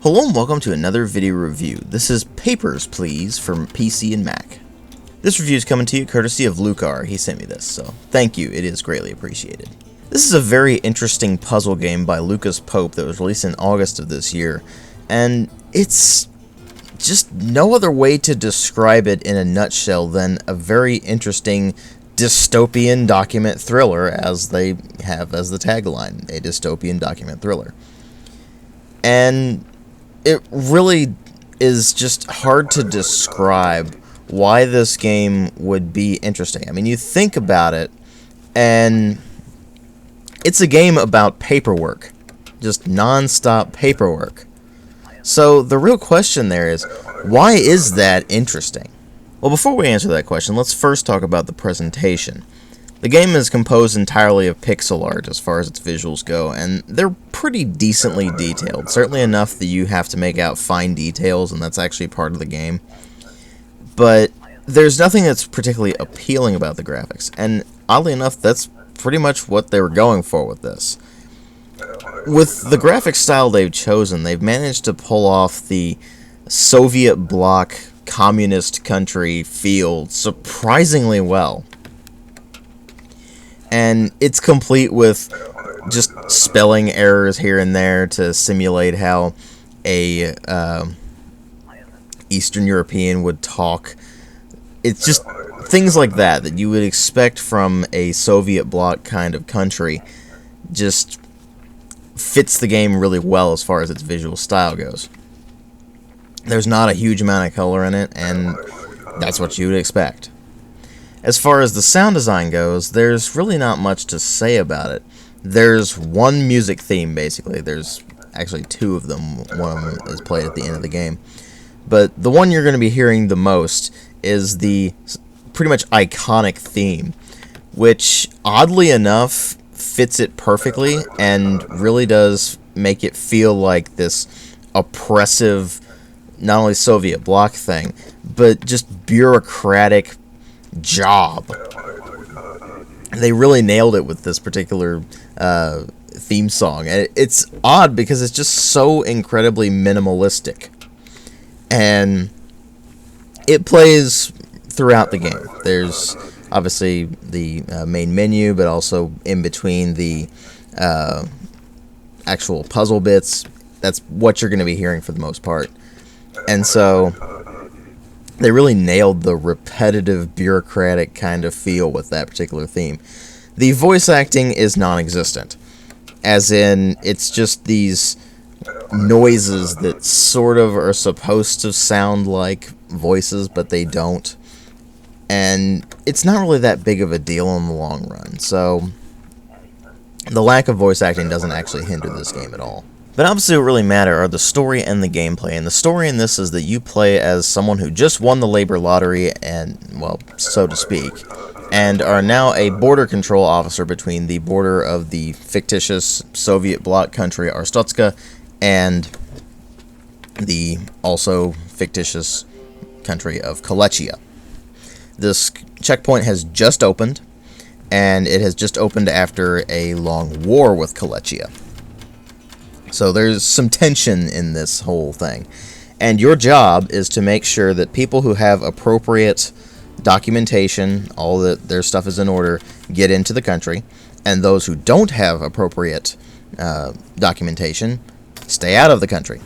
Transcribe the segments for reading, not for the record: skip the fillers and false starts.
Hello and welcome to another video review. This is Papers, Please from PC and Mac. This review is coming to you courtesy of Lucar. He sent me this, so thank you. It is greatly appreciated. This is a very interesting puzzle game by Lucas Pope that was released in August of this year, and it's just no other way to describe it in a nutshell than a very interesting dystopian document thriller, as they have as the tagline, a dystopian document thriller. And it really is just hard to describe why this game would be interesting. I mean, you think about it, and it's a game about paperwork. Just non-stop paperwork. So the real question there is, why is that interesting? Well, before we answer that question, let's first talk about the presentation. The game is composed entirely of pixel art as far as its visuals go, and they're pretty decently detailed. Certainly enough that you have to make out fine details, and that's actually part of the game. But there's nothing that's particularly appealing about the graphics, and oddly enough, that's pretty much what they were going for with this. With the graphic style they've chosen, they've managed to pull off the Soviet bloc communist country feel surprisingly well. And it's complete with just spelling errors here and there to simulate how a Eastern European would talk. It's just things like that you would expect from a Soviet bloc kind of country. Just fits the game really well as far as its visual style goes. There's not a huge amount of color in it, and that's what you would expect. As far as the sound design goes, there's really not much to say about it. There's one music theme, basically. There's actually two of them. One of them is played at the end of the game. But the one you're going to be hearing the most is the pretty much iconic theme, which, oddly enough, fits it perfectly and really does make it feel like this oppressive, not only Soviet bloc thing, but just bureaucratic job. They really nailed it with this particular theme song. And it's odd because it's just so incredibly minimalistic. And it plays throughout the game. There's obviously the main menu, but also in between the actual puzzle bits. That's what you're going to be hearing for the most part. And so they really nailed the repetitive, bureaucratic kind of feel with that particular theme. The voice acting is non-existent. As in, it's just these noises that sort of are supposed to sound like voices, but they don't. And it's not really that big of a deal in the long run. So the lack of voice acting doesn't actually hinder this game at all. But obviously what really matter are the story and the gameplay. And the story in this is that you play as someone who just won the labor lottery, and, well, so to speak, and are now a border control officer between the border of the fictitious Soviet bloc country Arstotzka and the also fictitious country of Kolechia. This checkpoint has just opened, and it has just opened after a long war with Kolechia. So there's some tension in this whole thing. And your job is to make sure that people who have appropriate documentation, all that their stuff is in order, get into the country. And those who don't have appropriate documentation, stay out of the country.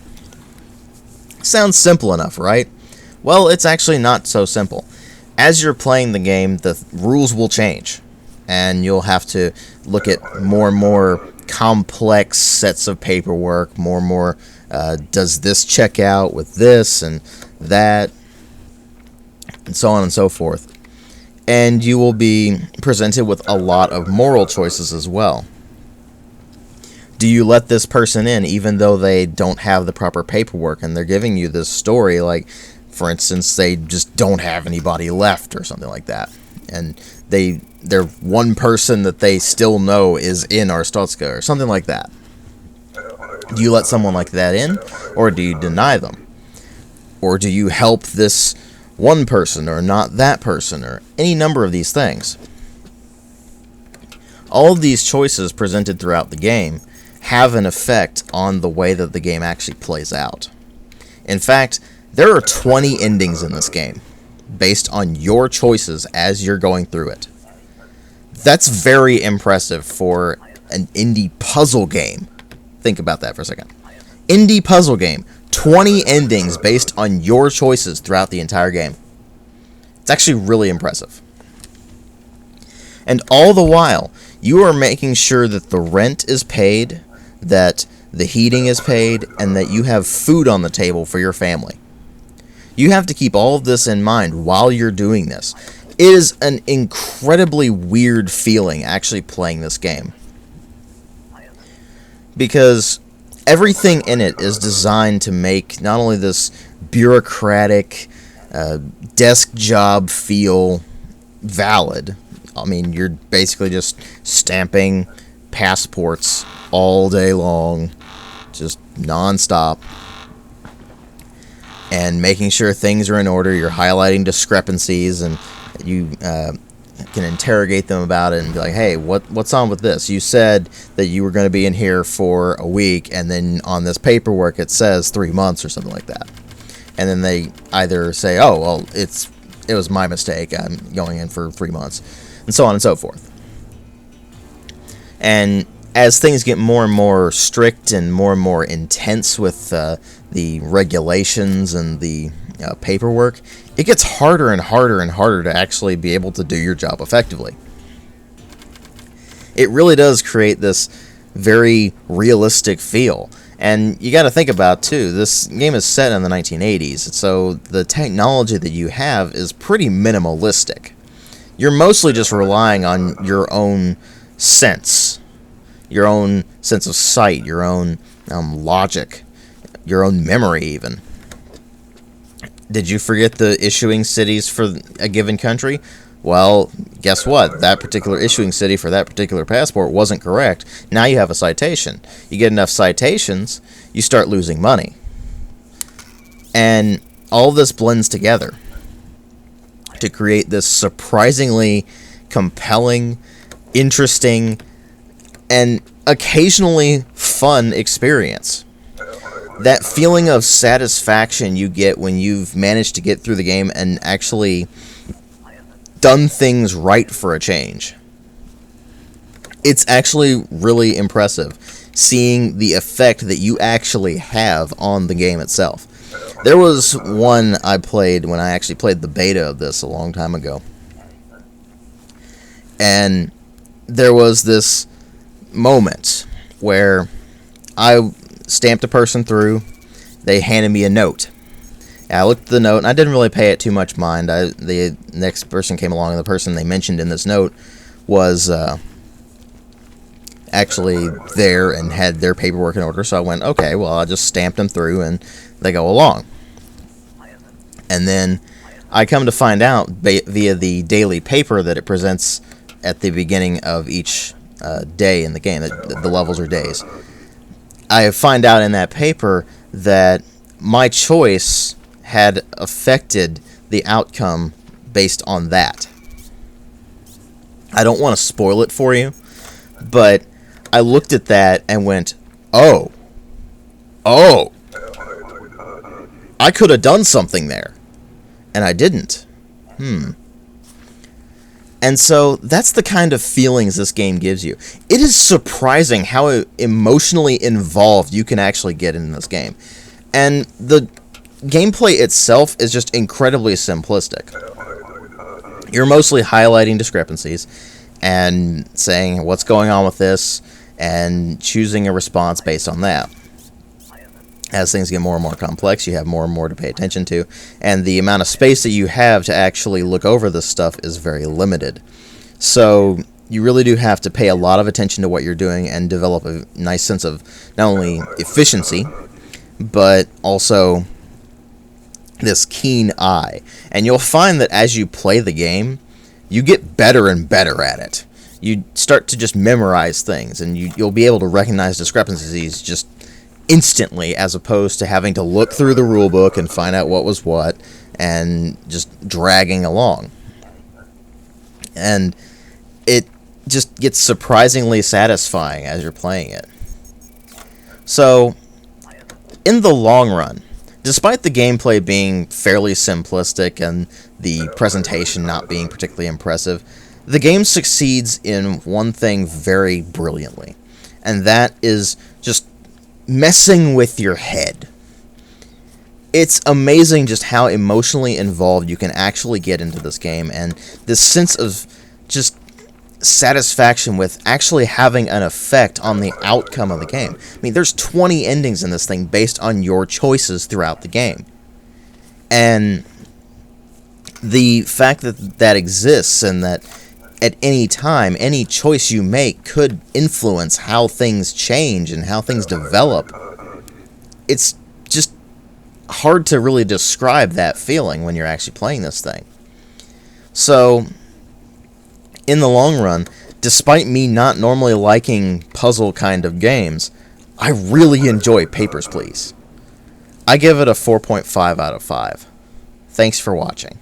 Sounds simple enough, right? Well, it's actually not so simple. As you're playing the game, the rules will change. And you'll have to look at more and more complex sets of paperwork, more and more, does this check out with this and that, and so on and so forth. And you will be presented with a lot of moral choices as well. Do you let this person in even though they don't have the proper paperwork and they're giving you this story, like, for instance, they just don't have anybody left or something like that, and they're one person that they still know is in Arstotzka or something like that. Do you let someone like that in, or do you deny them? Or do you help this one person or not that person, or any number of these things? All of these choices presented throughout the game have an effect on the way that the game actually plays out. In fact, there are 20 endings in this game, based on your choices as you're going through it. That's very impressive for an indie puzzle game. Think about that for a second. Indie puzzle game, 20 endings based on your choices throughout the entire game. It's actually really impressive. And all the while, you are making sure that the rent is paid, that the heating is paid, and that you have food on the table for your family. You have to keep all of this in mind while you're doing this. It is an incredibly weird feeling actually playing this game, because everything in it is designed to make not only this bureaucratic desk job feel valid. I mean, you're basically just stamping passports all day long, just non-stop, and making sure things are in order. You're highlighting discrepancies, and you can interrogate them about it and be like, hey, what's on with this? You said that you were going to be in here for a week, and then on this paperwork it says 3 months or something like that. And then they either say, oh, well, it was my mistake, I'm going in for 3 months, and so on and so forth. And as things get more and more strict and more intense with the regulations and the paperwork, it gets harder and harder and harder to actually be able to do your job effectively. It really does create this very realistic feel. And you got to think about, too, this game is set in the 1980s, so the technology that you have is pretty minimalistic. You're mostly just relying on your own sense of sight, your own logic, your own memory even. Did you forget the issuing cities for a given country? Well, guess what? That particular issuing city for that particular passport wasn't correct. Now you have a citation. You get enough citations, you start losing money. And all this blends together to create this surprisingly compelling, interesting, and occasionally fun experience. That feeling of satisfaction you get when you've managed to get through the game and actually done things right for a change. It's actually really impressive seeing the effect that you actually have on the game itself. There was one I played when I actually played the beta of this a long time ago. And there was this moment where I stamped a person through, they handed me a note. And I looked at the note, and I didn't really pay it too much mind. The next person came along, and the person they mentioned in this note was actually there and had their paperwork in order, so I went, okay, well, I just stamped them through, and they go along. And then I come to find out, via the daily paper that it presents at the beginning of each day in the game, the levels are days, I find out in that paper that my choice had affected the outcome based on that. I don't want to spoil it for you, but I looked at that and went, oh, I could have done something there, and I didn't. And so that's the kind of feelings this game gives you. It is surprising how emotionally involved you can actually get in this game. And the gameplay itself is just incredibly simplistic. You're mostly highlighting discrepancies and saying what's going on with this and choosing a response based on that. As things get more and more complex, you have more and more to pay attention to, and the amount of space that you have to actually look over this stuff is very limited. So you really do have to pay a lot of attention to what you're doing and develop a nice sense of not only efficiency, but also this keen eye. And you'll find that as you play the game, you get better and better at it. You start to just memorize things, and you'll be able to recognize discrepancies just instantly, as opposed to having to look through the rulebook and find out what was what and just dragging along. And it just gets surprisingly satisfying as you're playing it. So, in the long run, despite the gameplay being fairly simplistic and the presentation not being particularly impressive, the game succeeds in one thing very brilliantly, and that is just messing with your head. It's amazing just how emotionally involved you can actually get into this game, and this sense of just satisfaction with actually having an effect on the outcome of the game. I mean, there's 20 endings in this thing based on your choices throughout the game. And the fact that that exists, and that at any time, any choice you make could influence how things change and how things develop, it's just hard to really describe that feeling when you're actually playing this thing. So, in the long run, despite me not normally liking puzzle kind of games, I really enjoy Papers, Please. I give it a 4.5 out of 5. Thanks for watching.